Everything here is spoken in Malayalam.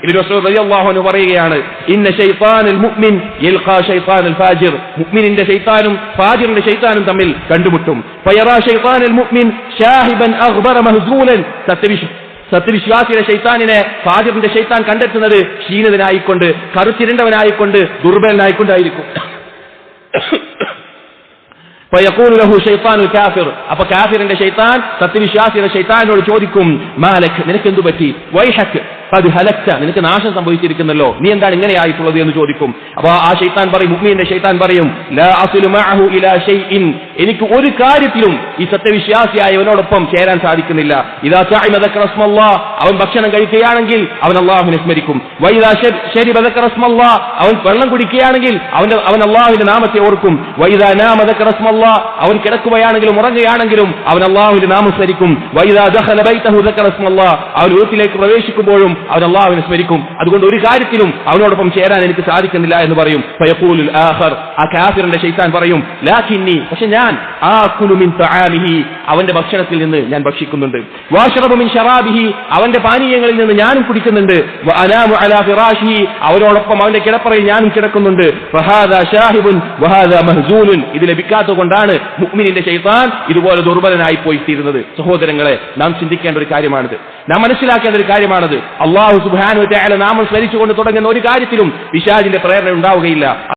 ഇബ്നു മസ്ഊദ് റളിയല്ലാഹു അൻഹു പറയുകയാണ്, ഇന്ന ശൈത്താനൽ മുഅ്മിൻ യൽഖാ ശൈത്താനൽ ഫാജിർ, മുഅ്മിനിന്റെ ശൈത്താനും ഫാജിറിന്റെ ശൈത്താനും തമ്മിൽ കണ്ടുമുട്ടും. ഫയറാ ശൈത്താനൽ മുഅ്മിൻ ഷാഹിബൻ അഗ്ബറ മഹ്സൂലൻ, സത്യവിശ്വാസിയുടെ ശൈത്താനിനെ ഫാജിറിന്റെ ശൈത്താൻ കണ്ടെത്തുന്നത് ക്ഷീണിതനായിക്കൊണ്ട്, കറുത്തിരണ്ടവനായിക്കൊണ്ട്, ദുർബലനായിക്കൊണ്ടായിരിക്കും. ഫയഖൂലു ലഹു ശൈത്താനുൽ കാഫിർ, അപ്പൊ കാഫിറിന്റെ ശൈത്താൻ സത്യവിശ്വാസിയുടെ ശൈത്താനോട് ചോദിക്കും, മാലക്, നിനക്കെന്തു പറ്റി? വൈഹക് ഖദ് ഹലക്ത, നിനക്ക് നാശം സംഭവിച്ചിരിക്കുന്നല്ലോ, നീ എന്താണ് ഇങ്ങനെയായിട്ടുള്ളത് എന്ന് ചോദിക്കും. അപ്പൊ ആ ശൈത്താൻ പറയും, മുഅ്മിന്റെ ശൈത്താൻ പറയും, ലാ അസ്ലു മഅഹു ഇലാ ഷൈഇൻ, എനിക്ക് ഒരു കാര്യത്തിലും ഈ സത്യവിശ്വാസിയായവനോടൊപ്പം ചേരാൻ സാധിക്കുന്നില്ല. ഇദാ സഅമ ദക്കറ റസ്മല്ലാഹ്, അവൻ ഭക്ഷണം കഴിക്കുകയാണെങ്കിൽ അവൻ അല്ലാഹുവിനെ സ്മരിക്കും. വഇദാ ശരിബ ദക്കറ റസ്മല്ലാഹ്, അവൻ വെള്ളം കുടിക്കുകയാണെങ്കിൽ അവൻ അല്ലാഹുവിന്റെ നാമത്തെ ഓർക്കും. വഇദാ നാമ ദക്കറ റസ്മല്ലാഹ്, അവൻ കിടക്കുകയാണെങ്കിലും ഉറങ്ങുകയാണെങ്കിലും അവൻ അല്ലാഹുവിന്റെ നാമം സ്മരിക്കും. വഇദാ ദഖല ബൈതഹു ദക്കറ റസ്മല്ലാഹ്, അവൻ വീട്ടിലേക്ക് പ്രവേശിക്കുമ്പോഴും അവൻ അല്ലാഹുവിനെ സ്മരിക്കും. അതുകൊണ്ട് ഒരു കാര്യത്തിലും അവനോടൊപ്പം ചേരാൻ എനിക്ക് സാധിക്കുന്നില്ല എന്ന് പറയും. ഫയഖൂലുൽ ആഖർ, ആ കാഫിറിന്റെ ശൈത്താൻ പറയും, ലാകിന്നി, പക്ഷെ ഞാൻ ആകുലു മിൻ തആലിഹി, അവന്റെ ഭക്ഷണത്തിൽ നിന്ന് ഞാൻ ഭക്ഷിക്കുന്നുണ്ട്. വഅശ്റബു മിൻ ശറാബിഹി, അവന്റെ പാനീയങ്ങളിൽ നിന്ന് ഞാനും കുടിക്കുന്നുണ്ട്. വഅനാമു അലാ ഫിറാശിഹി, അവനോടൊപ്പം അവന്റെ കിടപ്പറയിൽ ഞാനും കിടക്കുന്നുണ്ട്. ഫഹാദാ ഷാഹിബുൻ വഹാദാ മഹ്സൂലുൻ, ഇത് ലഭിക്കാത്തതുകൊണ്ടാണ് മുഅ്മിനിന്റെ ശൈത്താൻ ഇതുപോലെ ദുർബലനായി പോയി തീരുന്നത്. സഹോദരങ്ങളെ, നാം ചിന്തിക്കേണ്ട ഒരു കാര്യമാണിത്, നാം മനസ്സിലാക്കേണ്ട ഒരു കാര്യമാണിത്. അല്ലാഹു സുബ്ഹാനഹു വ തആല നാമം സ്മരിച്ചുകൊണ്ട് തുടങ്ങുന്ന ഒരു കാര്യത്തിലും പിശാചിന്റെ പ്രേരണ ഉണ്ടാവുകയില്ല.